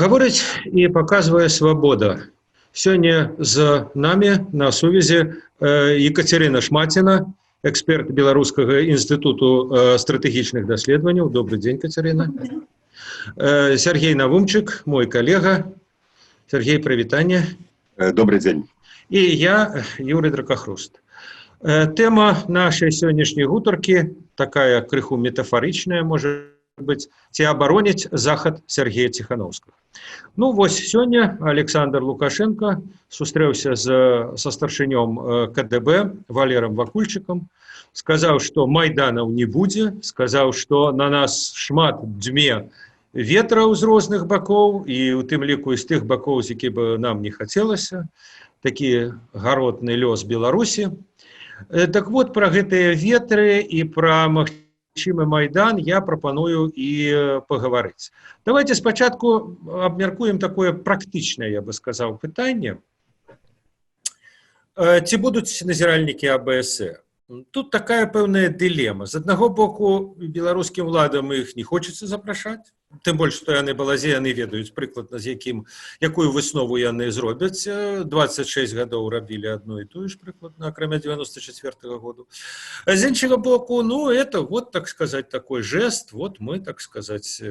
Гаворыць і паказвае свабода. Сёння з намі на сувязі Екатерина Шмаціна, эксперт Беларускага інстытуту стратэгічных даследаванняў. Добрый день, Катерина. Сергей Навумчык, мой калега. Сергей, прывітанне. Добрый день. І я, Юрий Дракахруст. Тэма нашай сённяшняй гутаркі такая крыху метафарычная, можа быць, ці абароніць захад Сергея Ціхановскага. Ну, вось сёння Александр Лукашенко сустрэўся са старшынём КДБ Валером Вакульчыкам, сказаў, што майданаў не будзе, сказаў, што на нас шмат дзьме ветраў з розных бакоў, і ў тым ліку з тых бакоў, з які бы нам не хацелася, такі гаротны лёс Беларусі. Так вот, пра гэтыя ветры і пра магчымы майдан я прапаную і пагаварыць. Давайте спачатку абмяркуем такое практычнае, я бы сказаў, пытанне. Ці будуць назіральнікі АБС? Тут такая пэўная дылема. З аднаго боку, беларускім уладам іх не хочацца запрашаць, тым больш, што яны балазе, яны ведаюць прыкладна, з якую выснову яны зробяць. 26 гадоў рабілі адно і тое ж прыкладна, акрамя 94-го году. А з іншага боку, ну, это вот, так сказать, такой жест, вот мы, так сказать,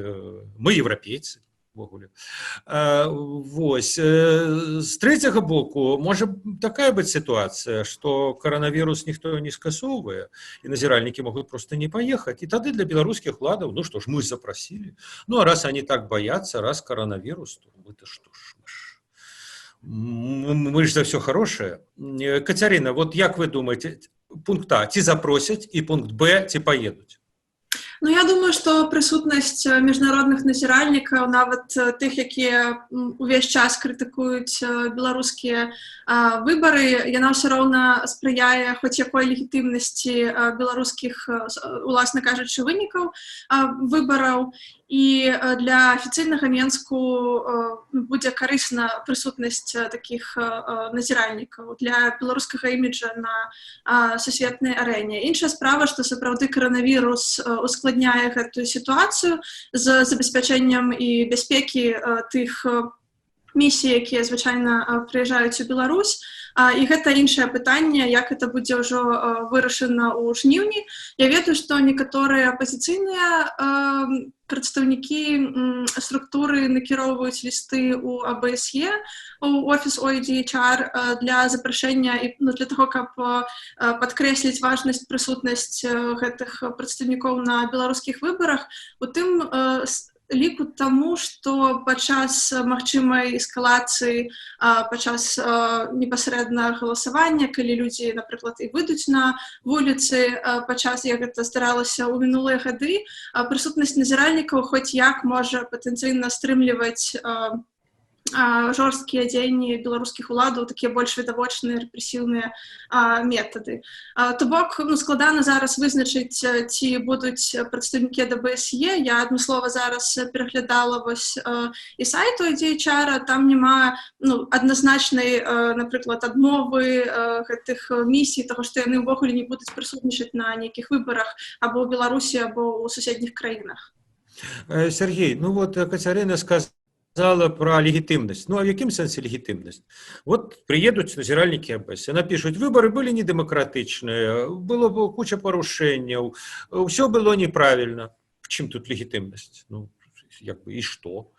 мы европейцы. Вось. З трэцяга боку, можа такая быць сітуацыя, што каранавірус ніхто не скасоўвае, і назіральнікі могуць проста не паехаць. І тады для беларускіх уладаў, ну што ж, мы запрасілі. Ну, а раз они так боятся, раз коронавирус, то это что ж, мы ж за все хорошее. Катерина, вот як вы думаете, пункт А, ці запросять, і пункт Б, ці поедуць? Ну, я думаю, што прысутнасць міжнародных назіральнікаў, нават тых, якія увесь час крытыкуюць беларускія выбары, яна ўсё роўна спрыяе хоць якой легітымнасці беларускіх, уласна кажучы, вынікаў выбараў. І для афіцыйнага Менску будзе карысна прысутнасць такіх назіральнікаў для беларускага іміджа на сусветнай арэне. Іншая справа, што сапраўды каранавірус ускладняе гэтую сітуацыю з забеспячэннем і бяспекі тых місій, якія звычайна прыязджаюць у Беларусь. І гэта іншае пытанне, як это будзе ўжо вырашана ў жніўні. Я ведаю, што некаторыя апазіцыйныя прадстаўнікі структуры накіроўваюць лісты ў АБСЕ, у офіс OEDHR для запрашэння, для того, каб падкрэсліць важнасць, прысутнасць гэтых прадстаўнікоў на беларускіх выбарах, у тым ліку таму, што падчас магчымай эскалацыі, падчас непасрэдна галасавання, калі людзі, напрыклад, і выйдуць на вуліцы, падчас, як гэта здаралася ў минулыя гады, прысутнасць назіральнікаў хоць як можа патэнцыйна стрымліваць жорсткія дзеянні беларускіх уладаў, такія больш відавочныя рэпрэсіўныя метады. То бок, складана зараз вызначыць, ці будуць прадстаўнікі АБСЕ. Я адмыслова зараз пераглядала вось і сайт OEDHR, там няма адназначнай, напрыклад, адмовы гэтых місій, таго, што яны ўвогуле не будуць прысутнічаць на нейкіх выбарах або ў Беларусі, або ў суседніх краінах. Сергей, ну вот Катерина сказала про легитимность. Ну, а в якім сэнсе легитимность? Вот приедут назиральники АБС, напишут, выборы были недемократичные, было куча порушений, все было неправильно. В чем тут легитимность? Ну, як бы, и что?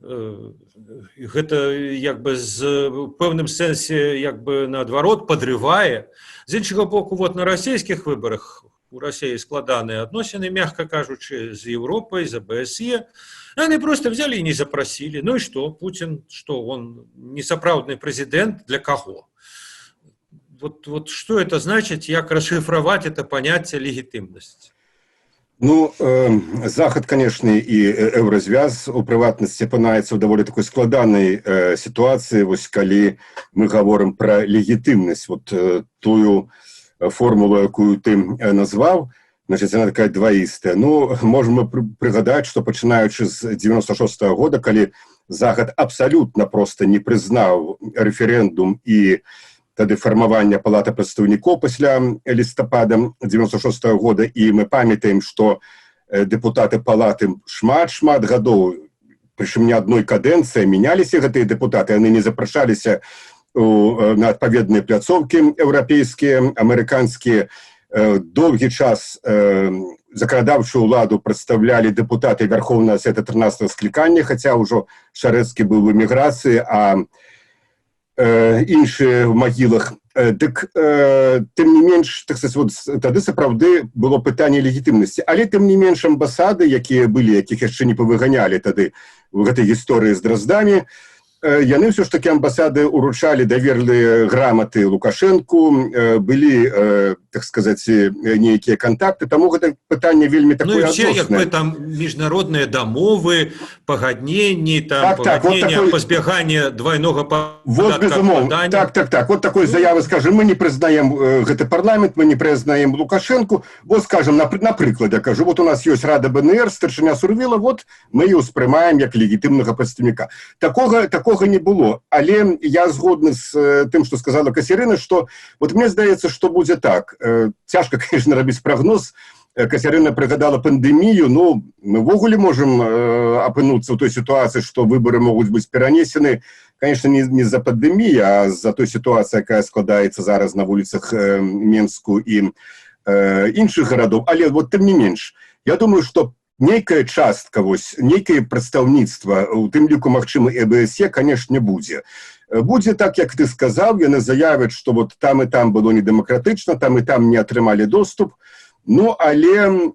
Гэта, як бы, в пэўным сэнсе, як бы, наадварот, подрывае. З іншага боку, вот на расійскіх выборах у России складаныя адносіны, мягко кажучы, з Европой, з АБСЕ. Они просто взяли и не запросили. Ну и что? Путин, что он несапраўдны президент? Для кого? Вот что это значит, як расшифровать это понятие легитимность? Ну, Захад, конечно, и Еўразвяз у прыватнасці апынаецца ў даволі такой складанай сітуацыі, вось калі мы гаворым пра легітымнасць, вот тую формулу, якую ты назваў, значит, она такая двоистая. Ну, можем пригадать, что пачынаючы з 96-го года, калі Захад абсолютно просто не признаў референдум і тады фармавання палаты прадстаўнікоў пасля лістапада 96-го года, і мы памятаем, што депутаты палаты шмат гадоў причым не адной кадэнцыі, меняліся гэтыя дэпутаты, яны не запрашаліся на адпаведныя пляцоўкі еўрапейскія, амерыканскія. Доўгі час заканадаўчую ўладу прадстаўлялі дэпутаты Верховнага Савета 13-го склікання, хаця ўжо Шарэцкі быў у эміграцыі, а іншыя в магілах. Дык, тым не менш, так сказать, вот, тады сапраўды было пытанне легітымнасці. Але тым не менш амбасады, якія былі, якіх яшчэ не павыганялі тады в гэтай гісторыі з Драздамі, яны ўсё ж такі амбасады уручалі даверлыя граматы Лукашэнку, былі, так сказаць, нейкія контакты, таму гэта пытанне вельмі такое адноснае. Ну і все, як бы там міжнародныя дамовы, пагадненні, там пагаднення, пазбягання двойнога падання. Так. Вот такой заявы, скажем, мы не прызнаем гэты парламент, мы не прызнаем Лукашэнку. Вот, скажем, напрыклад, я кажу, вот у нас ёсць Рада БНР, старшыня Сурвіла, вот мы ее ўспрымаем як легітымнага прадстаўніка. Такога не было. Але я згодны з тым, што сказала Касярына, што вот мне здаецца, што будзе так. Цяжка, конечно, рабіць прагноз. Касярына прыгадала пандэмію, ну, мы ввогуле можам апынуцца ў той сітуацыі, што выбары могуць быць перанесены, конечно, не з-за пандэміі, а з-за той сітуацыі, якая складаецца зараз на вуліцах Менску і іншых гарадоў. Але вот тым не менш, я думаю, што нейкая частка, вось, нейкае прадстаўніцтва, у тым ліку, магчыма, ЭБСЕ, конечно, будзе. Будзе так, як ты сказаў, яны заявяць, што вот там і там было недэмакратычна, там і там не атрымалі доступ. Ну, але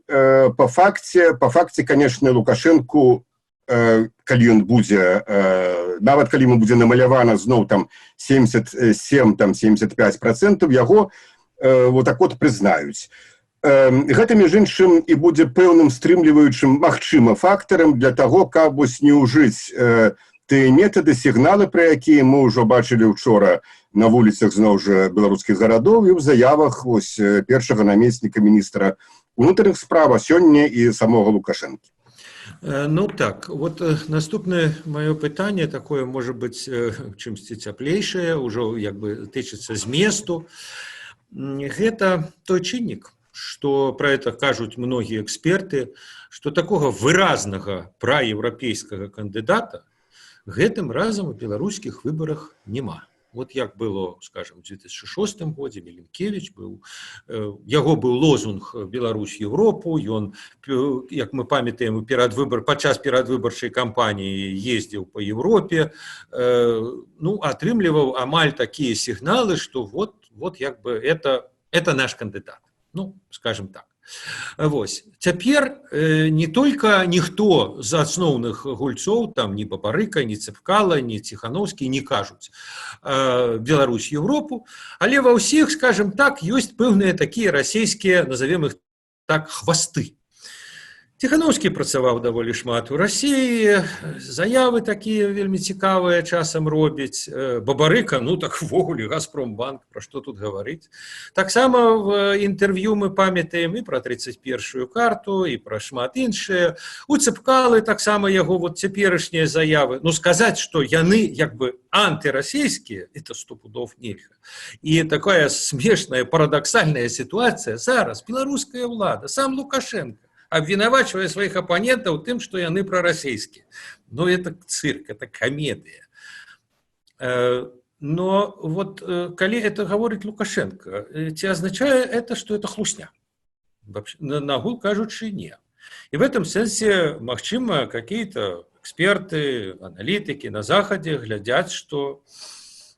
по факце, конечно, Лукашэнку, калі ён будзе, нават калі ему будзе намалявана зноў там 77-75%, яго вот так вот прызнаюць. Гэта, між іншым, і будзе пэўным стрымліваючым, магчыма, фактарам для таго, каб не ўжыць тыя метады, сігналы, пра якія мы ўжо бачылі ўчора на вуліцах, зноў жа, беларускіх гарадоў і ў заявах першага намесніка міністра ўнутраных спраў, а сёння і самога Лукашэнкі. Ну так, вот наступное мое пытанне, такое, можа быць, чымсьці цяплейшае, ўжо як бы тычыцца зместу. Гэта той чыннік, что про это кажуць многие эксперты, что такого выразнага праеўрапейскага кандидата гэтым разам у беларускіх выборах няма. Вот як было, скажем, в 2006 годзе Міленкевич быў, яго быў лозунг «Беларусь Европу», ён, як мы памятаем, падчас перадвыбарчай кампаніі ездзіў по Европе, ну, атрымліваў амаль такія сігналы, что вот як бы это наш кандидат. Ну, скажем так. Вось. Цяпер не только ніхто з асноўных гульцоў, там ні Бабарыка, ні Цэпкала, ні Ціхановскі не кажуць Беларусь, Европу, але ва ўсіх, скажем так, ёсць пэўныя такія расійскія, назовем іх так, хвасты. Ціхановскі працаваў даволі шмат у Расіі, заявы такія вельмі цікавыя часам робіць. Бабарыка, ну так ввогуле Газпромбанк, пра што тут гаварыць. Таксама в інтэрв'ю мы памятаем і пра 31-ю карту, і пра шмат іншыя. У Цэпкалы таксама яго вот цяперашнія заявы. Ну сказаць, што яны як бы антырасійскія, это 100 пудоў нельга. І такая смешная, парадоксальная сітуацыя. Зараз беларуская ўлада, сам Лукашенко, обвинавачивая своих оппонентов тем, что яны прорасійские. Но это цирк, это комедия. Но вот, коли это говорит Лукашенко, ці означает это, что это хлусня? Нагул кажучи, нет. И в этом сенсе, магчыма, какие-то эксперты, аналитики на Заходе глядят, что,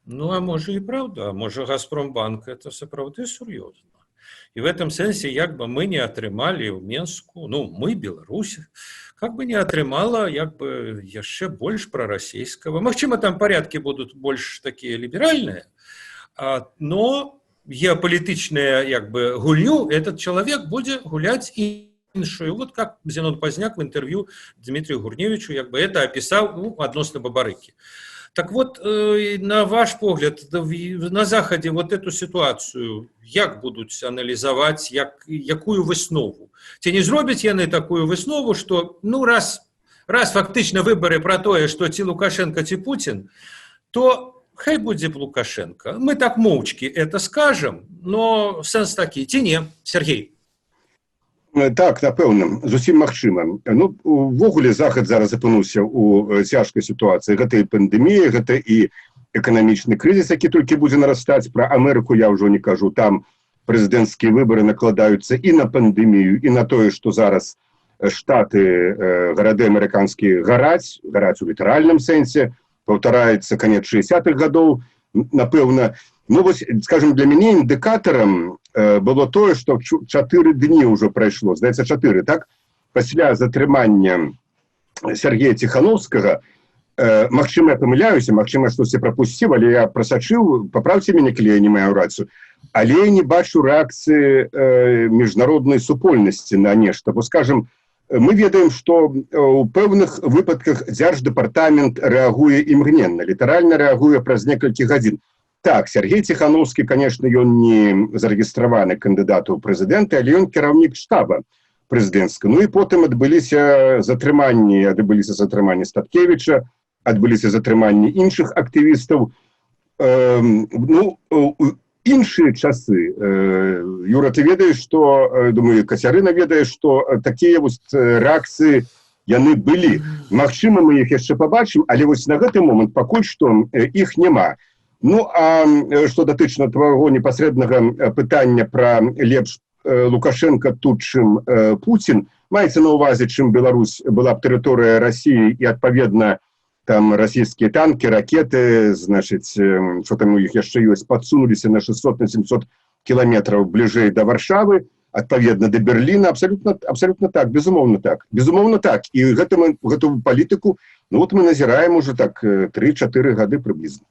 ну, а может и правда, а может Газпромбанк это сапраўды сур'ёзна. И в этом сенсе, як бы мы не атрымалі ў Менску, ну, мы, Беларусь, как бы не атрымала, як бы, яшчэ больш прарасійскага. Магчыма, там порядки будут больш такія ліберальныя, но геополитичная, як бы, гульню этот человек будзе гуляць іншую. Вот как Зенон Пазняк в интервью Дмитрию Гурневичу, як бы, это описал, ну, адносна Бабарыкі. Так вот, на ваш погляд, на Заходе вот эту ситуацию як будуць аналізаваць, якую выснову? Ці не зробяць яны такую выснову, что, ну, раз фактично выборы про тое, что ці Лукашенко, ці Путин, то хай будзе Лукашенко. Мы так моўчкі это скажем, но сэнс такі, ці не, Сергей? Так, напэўна, зусім магчыма. Ну, увогуле захад зараз апынуўся ў цяжкай сітуацыі. Гэта і пандэмія, гэта і эканамічны крызіс, які толькі будзе нарастаць. Пра Амерыку я ўжо не кажу. Там прэзідэнцкія выбары накладаюцца і на пандэмію, і на тое, што зараз штаты, гарады амерыканскія гараць у літаральным сэнсе, паўтараецца канец 60-х гадоў, напэўна. Ну, вось, скажем, для мяне індыкатарам было тое, што 4 дні ўжо прайшло, здаецца, 4, так? Пасля затрымання Сергея Ціхановскага, магчыма, я памыляюся, магчыма, штосьці прапусціў, але я прасачыў, паправце мяне, калі я не маю рацыю, але я не бачу рэакцыі міжнароднай супольнасці на нешта. Бо, скажем, мы ведаем, што ў пэўных выпадках Дзярждэпартамент рэагуе імгненна, літаральна рэагуе праз некалькі гадзін. Так, Сергей Ціхановскі, конечно, ён не зарэгістраваны кандыдат у прэзідэнты, але ён кіраўнік штаба прэзідэнцкага. Ну і потым адбыліся затрыманні Статкевіча, адбыліся затрыманні іншых актывістаў. Ну, іншыя часы. Юра, ты ведаеш, што, думаю, Кацярына ведае, што такія вось рэакцыі яны былі. Магчыма, мы іх яшчэ пабачым, але вось на гэты момант пакуль што іх няма. Ну, а што датычна твайго непасрэднага пытання пра лепш Лукашенко тут, чым Пуцін, маецца на ўвазе, чым Беларусь была б тэрыторыя Расіі і, адпаведна, там расійскія танкі, ракеты, значыць, што там у іх яшчэ ёсць, падсунуліся на 600-700 кіламетраў бліжэй да Варшавы, адпаведна да Берліна. Абсолютно так, безумоўна так. Безумоўна так. І гэту палітыку, ну, вот мы назіраем уже так 3-4 гады прыблізна.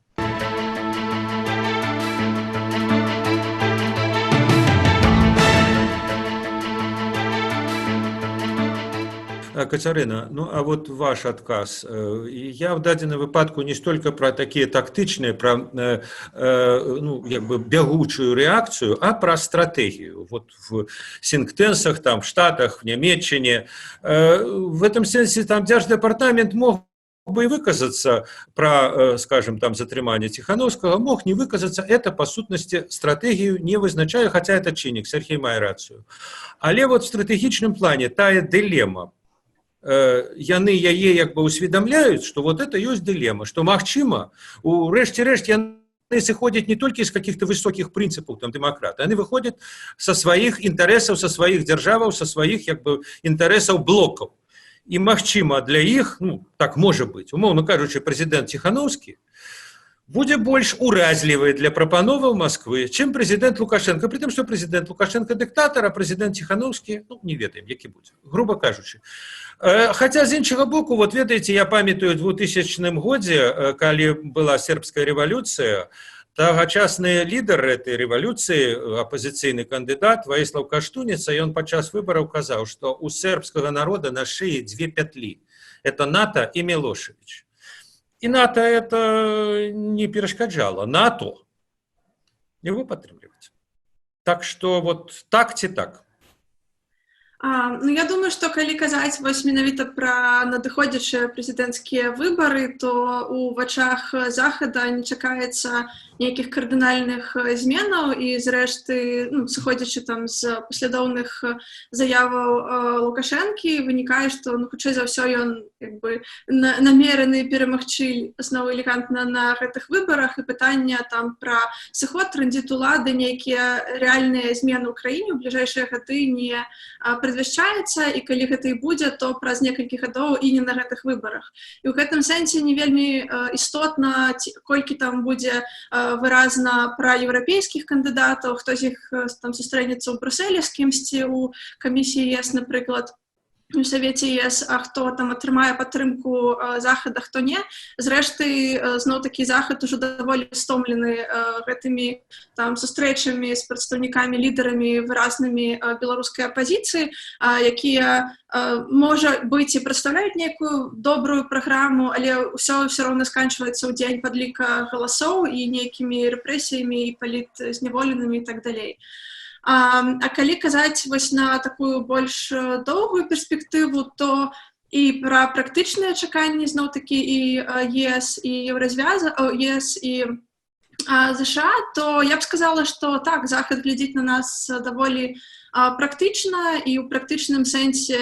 Кацярына, ну а вот ваш адказ. Я в дадзеным выпадку не столько про такія тактычныя, про ну, як бы бягучую рэакцыю, а про стратэгію. Вот в синктенсах, там, в Штатах, в Нямецчине. В этом сенсе там Дзярждэпартамент мог бы и выказаться про, скажем, там, затрыманне Ціхановскага, мог не выказаться. Это, по сутнасці, стратэгію не вызначае, хотя это чыннік, Сергей мае рацыю. Але вот в стратэгічным плане тая дылема, яны яе як бы усведамляюць, што вот это ёсць дылема, што магчыма, у рэшце-рэшт яны сыходзяць не толькі з каких-то высокіх прынцыпаў там дэмакрата, яны выходзяць са сваіх інтарэсаў, са сваіх дзяржаваў, са сваіх як бы інтарэсаў блокаў. І магчыма для іх, ну, так можа быць, умоўна кажучы, прэзідэнт Ціхановскі будзе больш уразлівы для прапановаў Москвы, чым прэзідэнт Лукашенко. Пры тым, што прэзідэнт Лукашенко дыктатар, а прэзідэнт Ціхановскі, ну, не ведаем, які будзе, груба кажучы. Хаця, з іншага боку, вот ведаеце, я памятаю ў 2000 годзе, калі была сербская рэвалюцыя, тагачасны лідар этой рэвалюцыі, апазіцыйны кандыдат Ваіслаў Каштуніца, ён падчас выбараў казаў, што у сербскага народа на шыі 2 пятлі. Это НАТО і Мілошевіч. І НАТО это не перашкаджала. НАТО его падтрымліваць. Так што вот так ці так. Ну, я думаю, што калі казаць вось менавіта пра надыходзячыя прэзідэнцкія выбары, то у вачах Захада не чакаецца нейкіх кардынальных зменаў і, зрэшты, ну, сыходзячы там з паслядоўных заяваў Лукашэнкі, вынікае, што, ну, хутчэй за ўсё, ён як бы намераны перамагчы зноў элегантна на гэтых выбарах, і пытанне там пра сыход, транзіт улады, нейкія рэальныя змены ў краіне ў бліжэйшыя гады не прадвяшчаецца, і калі гэта і будзе, то праз некалькі гадоў і не на гэтых выбарах. І ў гэтым сэнсе не вельмі істотна, колькі там будзе выразна пра еўрапейскіх кандыдатаў, хто з іх там сустрэнецца ў Брусэлі з кімсьці ў камісіі ЕС, напрыклад, у Савеце ЕС, а хто там атрымае падтрымку Захада, хто не. Зрэшты, зноў-такі Захад ужо даволі стомлены гэтымі там сустрэчамі з прадстаўнікамі, лідарамі выразнымі беларускай апазіцыі, якія, можа быць, і прадстаўляюць нейкую добрую праграму, але ўсё роўна сканчваецца ў дзень падліка галасоў і нейкімі рэпрэсіямі і палітзняволенымі і так далей. А калі казаць вось на такую больш доўгую перспектыву, то і пра практычныя чаканні зноў-такі і ЕС, і Еўразвяза, ЕС і США, то я б сказала, што так, Захад глядзіць на нас даволі практычна, і ў практычным сэнсе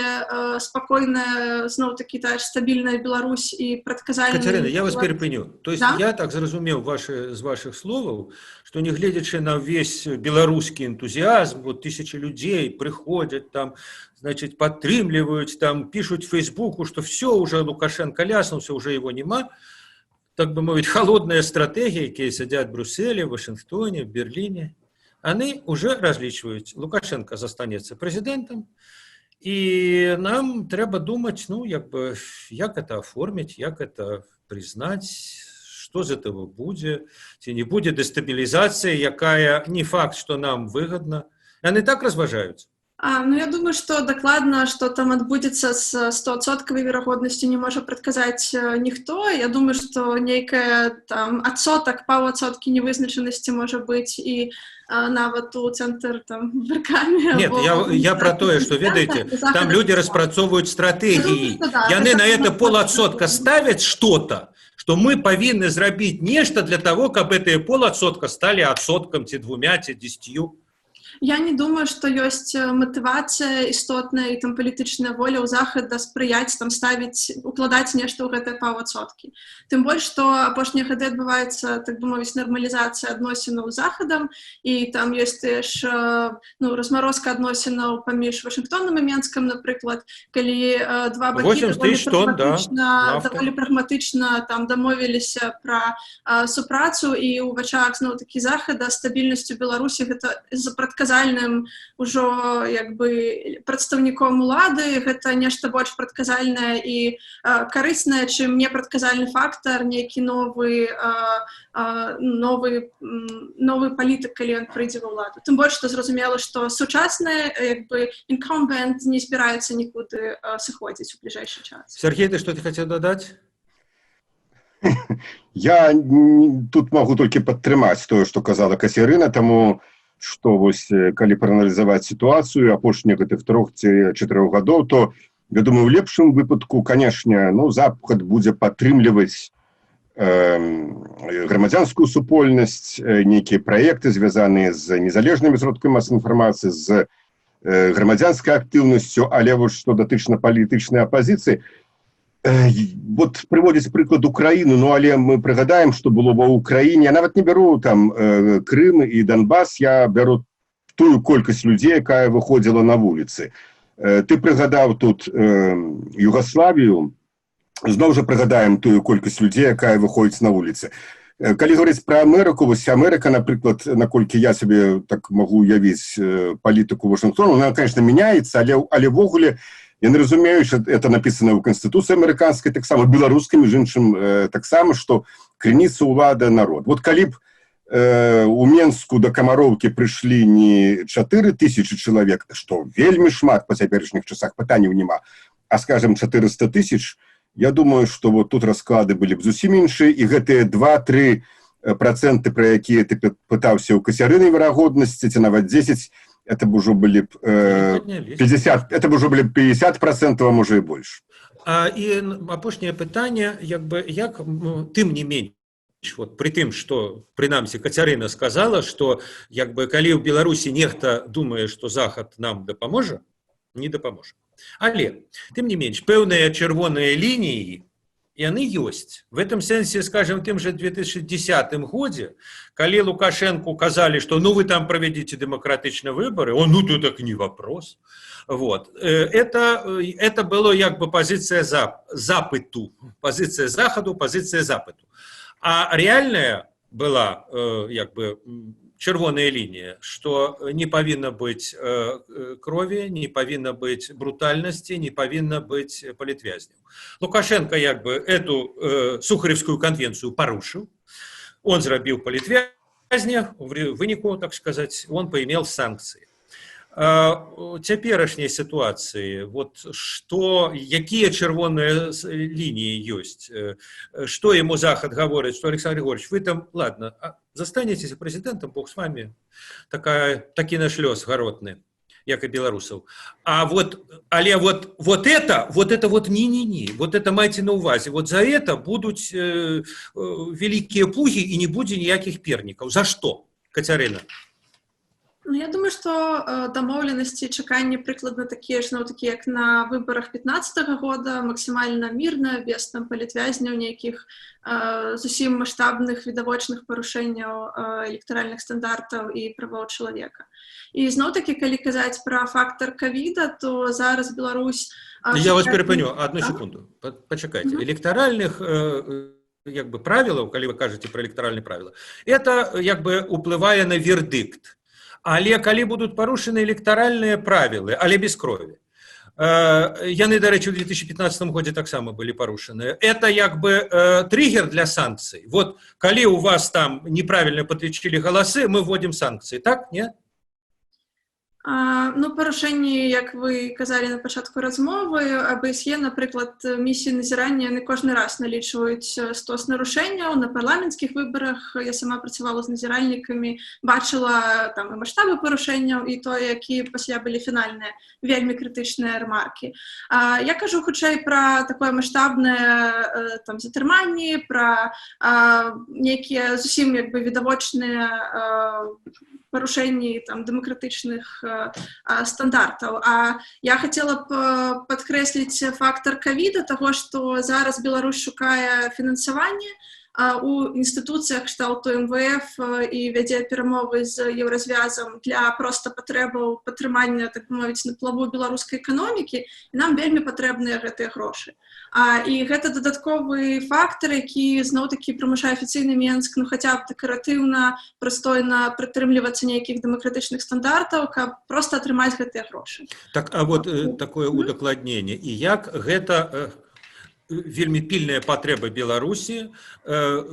спакойная, зноў-такі, тая ж стабільная Беларусь і прадказальная... Катерина, я вас перепыню. То есть да? я так зразумеў з ваших словаў, што нягледзячы на ўвесь беларускі энтузіазм, вот тысячи людей приходят там, значит, падтрымліваюць, там пишут в Фейсбуку, что все, уже Лукашенко ляснулся, уже его нема, так бы мовить, холодная стратегия, которые сидят в Брюсселе, в Вашингтоне, в Берлине, они уже различивают. Лукашенко застанется президентом, и нам треба думать, ну, як это оформить, як это признать, что з этого будет, ці не будет дестабилизация, якая не факт, что нам выгодно. Они так разважаются. Ну, я думаю, што дакладна, што там адбудзецца з 100% верагоднасцю не можа прадказаць ніхто. Я думаю, што нейкая там адсотак, паўадсоткі невызначанасці можа быць і нават у цэнтр там выркамі. Нет, я про тое, что, ведаеце, там люди распрацоўваюць стратегии. Яны на это поладсотка ставят что-то, что мы повинны зрабіць нешта для того, каб гэтые поладсотка стали адсоткам ці 2, ці 10. Я не думаю, што ёсць матывацыя істотная і там палітычная воля ў Захада спрыяць, там ставіць, укладаць нешта ў гэтыя паўадсоткі. Тым больш, што апошнія гады адбываецца, так бы мовіць, нармалізацыя адносінаў з Захадам, і там ёсць теж размарозка адносінаў паміж Вашынгтонам і Менскам, напрыклад, калі два бакі даволі прагматычна там дамовіліся пра супрацу, і ў вачах зноў-такі Захада стабільнасцю Беларусі гэта запрадказальным ужо як бы прадстаўніком улады, гэта нешта больш прадказальнае і карыснае, чым непрадказальны фактар, нейкі новы палітык, калі ён прыйдзе ва ўладу. Тым больш, што зразумела, што сучасны як бы incumbent не збіраецца нікуды сыходзіць у бліжэйшы час. Сергей, ты что-то хотел додать? Я тут могу толькі падтрымаць тое, што казала Кацярына, таму што вось калі прааналізаваць сітуацыю апошніх гэтых 3 ці 4 гадоў, то я думаю, у лепшым выпадку, канешне, Захад будзе падтрымліваць грамадзянскую супольнасць, нейкія праекты звязаныя з незалежнымі сродкамі масавай інфармацыі, з грамадзянскай актыўнасцю, але вось што датычна палітычнай апазіцыі, вот прыводзіць прыклад Украіну, але мы прыгадаем, што было ва Украіне. Я нават не беру там Крым і Донбас, я беру тую колькасць людзей, якая выходзіла на вуліцы. Ты прыгадаў тут Югославію, зноў жа прыгадаем тую колькасць людзей, якая выходзіць на вуліцы. Калі говорить про Америку, ось Америка, наприклад, наколькі я собі так можу уявити політику Вашингтону, вона, конечно, міняється, але вогуле, я не розумію, що це написано в Конституції американській, так само білоруській, між іншим, так само, що криниця улада народ. Вот коли б у Менску до Комаровки прийшли не 4 тисячі чоловік, що вельми шмат по теперішніх часах, питань нема, а, скажем, 400 тисяч, я думаю, что вот тут расклады были бы зусім іншыя, і гэтыя 2-3%, про якія ты пытаўся ў Кацярыны верагоднасці, ці нават 10, это бы ўжо былі 50%, это бы ўжо былі 50%, а можа і больш. І апошняе пытанне, як тым не менш, вот при тым, што прынамсі Кацярына сказала, што калі ў Беларусі нехта думае, што Захад нам дапаможа, не дапаможа. Але, тым не менш, пэўныя чырвоныя лініі, яны ёсць. В этом сэнсе, скажем, тым же 2010 годзе, калі Лукашенку казалі, што вы там правядзіце дэмакратычныя выбары, тут так не вопрос. Вот. Это было позиция запыту, позиция Заходу, позиция запыту. А реальная была чырвоная лінія, што не павінна быць крові, не павінна быць брутальнасці, не павінна быць палітвязняў. Лукашенко эту Сухаревскую конвенцию парушыў, он зрабіў палітвязня, в выніку, так сказать, он поимел санкции. Цяперашняй сітуацыі, якія чырвоныя лініі ёсць, што яму Захад гаворыць, што Александр Григорьевич, вы там, ладно, застанетесь президентом, Бог с вами, такі наш лёс гаротны. як і беларусаў. Але вот это не. Вот это майте на увазе. Вот за это будуць вялікія плугі і не будзе ніякіх пернікаў. За што, Кацярына? Ну, я думаю, што дамоўленасці і чаканні прыкладна такія ж, такі, як на выбарах 15-го года, максімальна мірна, без там палітвязняў, нейкіх зусім маштабных відавочных парушэнняў электаральных стандартаў і правоў чалавека. І зноў-такі, калі казаць пра фактар ковіда, то зараз Беларусь... Я вас перапыню, одну секунду. Пачакайце. Электаральных правілаў, калі вы кажаце пра электаральныя правілы, это уплывае на вердыкт. Але калі будуць парушаны электаральныя правілы, але без крові, яны, дарэчы, у 2015 годзе таксама былі парушаны, это триггер для санкцый. Вот калі у вас там неправільна падлічылі галасы, мы вводзім санкцыі, так, не? Парушэнні, як вы казалі на пачатку размовы, АБСЕ, напрыклад, місіі назірання яны кожны раз налічваюць 100 нарушэнняў. На парламенцкіх выбарах я сама працавала з назіральнікамі, бачыла там і маштабы парушэнняў, і тое, якія пасля былі фінальныя, вельмі крытычныя рамаркі. Я кажу хутчэй пра такое маштабнае затрыманні, пра нейкія зусім відавочныя парушэнні дэмакратычных стандартаў. А я хацела б падкрэсліць фактар ковіда, таго, што зараз Беларусь шукае фінансаванне у інстытуцыях кшталту МВФ і вядзе перамовы з Еўразвязам для проста патрэбаў падтрымання, так бы мовіць, на плаву беларускай эканомікі, і нам вельмі патрэбныя гэтыя грошы. І гэта дадатковы фактар, які зноў-такі прымушае афіцыйны Менск, хаця б дэкаратыўна, прыстойна прытрымлівацца нейкіх дэмакратычных стандартаў, каб проста атрымаць гэтыя грошы. Так, а вот такое удакладненне. І як гэта вельмі пільная патрэба Беларусі,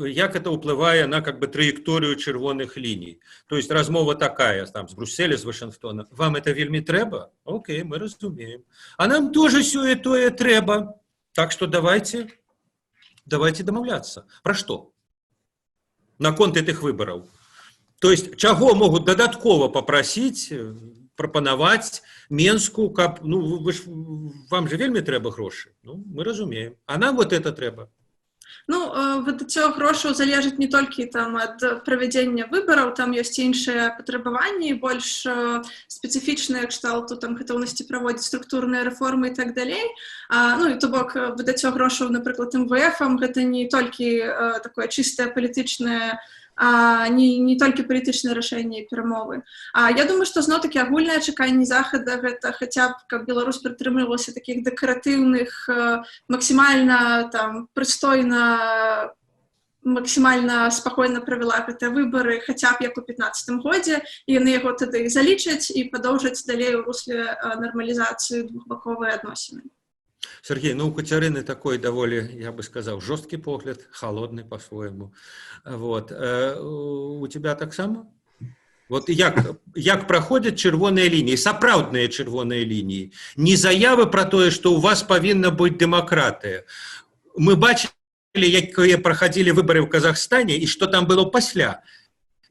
як это ўплывае на траекторию чырвоных ліній. То есть размова такая, там, з Брюсселя, з Вашингтона. Вам это вельмі трэба? Окей, мы разумеем. А нам тоже сёе-тое трэба. Так что давайте домовляться. Про что? Наконт этих выборов. То есть, чаго могут додатково попросить, прапанаваць Менску, каб, вам же вельмі трэба грошы. Мы разумеем. А нам вот это трэба. Выдаццё грошаў залежыць не толькі ад правядзення выбараў, там ёсць іншыя патрабаванні, больш спецыфічныя кшталту гатоўнасці праводзіць структурныя рэформы і так далей. І то бок выдаццё грошаў, напрыклад, МВФ-ам, гэта не толькі такое чыстае палітычнае, не толькі палітычныя рашэнні і перамовы. Я думаю, што зноў-такі агульнае чаканне захада гэта хаця б, каб Беларусь прытрымлівалася такіх дэкаратыўных, максімальна прыстойна, максімальна спакойна правяла гэтыя выбары, хаця б як у 15-м годзе, і яны яго тады залічаць і падоўжаць далей у русле нармалізацыі двухбаковыя адносіны. Сергей, у Кацярыны такой даволі, я бы сказал, жесткий погляд, холодный по-своему. У тебя таксама? Як праходзяць чырвоныя лініі, сапраўдныя чырвоныя лініі, не заявы пра тое, што у вас павінна быць дэмакратыя. Мы бачылі, якія праходзілі выбары ў Казахстане і што там было пасля.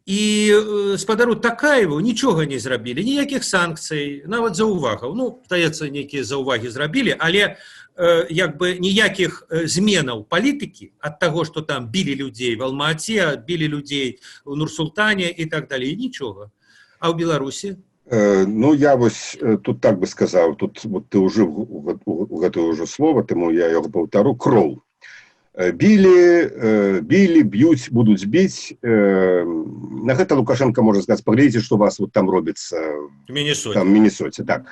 І спадару Такаеву нічога не зрабілі, ніякіх санкцый, нават заўвагаў. Здаецца, нейкія заўвагі зрабілі, але ніякіх зменаў палітыкі ад таго, што там білі людзей в Алма-Ате, білі людзей у Нур-Султане і так далей, нічога. А ў Беларусі? Я тут так бы сказаў, тут ты ўжыў гэтае ўжо слова, таму я яго паўтару, кроў. Білі, б'юць, будуць біць. На гэта Лукашенко можа сказаць, паглядзіце, што у вас там робіцца в Міннесоце. Так.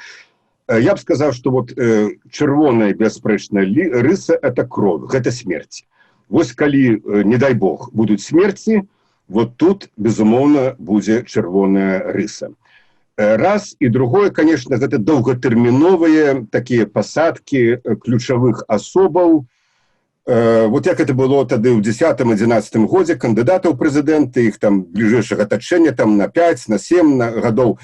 Я б сказаў, што чырвоная бясспрэчная рыса – это кроў, гэта смерць. Вось калі, не дай Бог, будуць смерці, тут, безумоўна, будзе чырвоная рыса. Раз, і другое, конечно, гэта доўгатэрміновыя такія пасадкі ключавых асобаў. Як это было тады ў 10-11 годзе, кандыдатаў прэзідэнты, іх там бліжэйшага атачэння на 5, на 7 гадоў.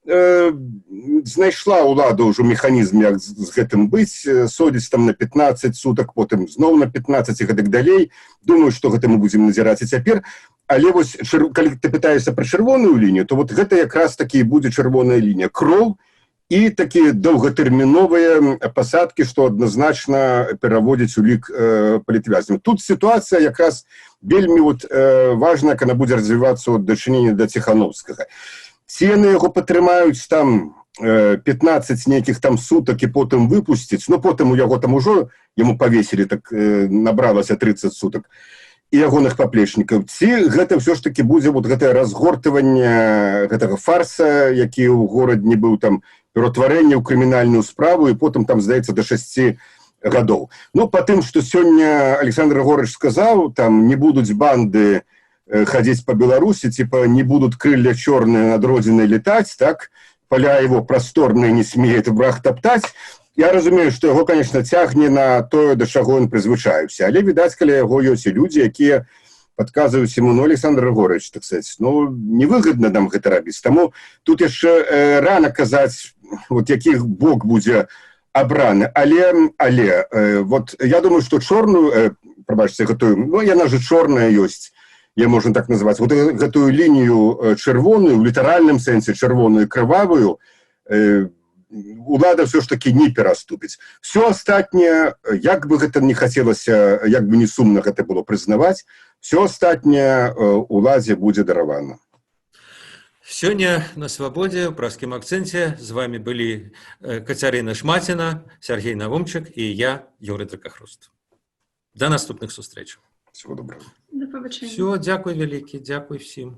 Знайшла ўлада ўжо механізм, як з гэтым быць, содзіць на 15 сутак, потым зноў на 15 і гэтак далей. Думаю, што гэта мы будзем назіраць і цяпер. Але калі ты пытаешся пра чырвоную лінію, то гэта якраз такі будзе чырвоная лінія. Кроў і такія доўгатэрміновыя пасадкі, што адназначна пераводзіць у лік палітвязням. Тут сітуацыя якраз вельмі важная, калі будзе развівацца ў дачыненні да Ціхановскага. Ці яны яго патрымаюць там 15 нейкіх там сутак і потым выпусціць, ну потым у яго там ужо яму павесілі, так набралася 30 сутак, і ягоных паплечнікаў. Ці гэта ўсё ж такі будзе гэтае разгортванне гэтага фарса, які ў горадзе не быў там, ператварэнне ў крымінальную справу, і потым там, здаецца, да 6 гадоў. Ну, па тым, што сёння Александр Григорьевич сказаў, там не будуць банды хадзіць па Беларусі, типа не будуць крылля чорныя над родзінай летаць, так, поля его просторные не смеет враг топтать. Я разумею, што яго, конечно, цягне на тое, да чаго ён прызвычаіўся. Але, відаць, каля яго ёсць і людзі, якія падказваюць яму, ну, Александр Григорьевич, так сказать, ну, невыгодна нам гэта рабіць. Таму тут яшчэ рана казаць, якіх бок будзе абраны. Але я думаю, што чорную, прабачце, гэтую, ну, яна же чорная ёсць, я можна так называць, гэтую лінію чырвоную, у літаральным сэнсе чырвоную і крывавую, улада все ж таки не пераступіць. Все астатняе, як бы гэта не хацелася, як бы не сумна гэта было прызнаваць, все астатняе уладзе будзе даравана. Сёння на Свабодзе, ў пражскім акцэнце з вами былі Кацярына Шмаціна, Сергей Навумчык і я, Юрый Дракахруст. До наступных сустрэчаў. Всего доброго. До побачення. Все, дзякуй вялікі, дзякуй всім.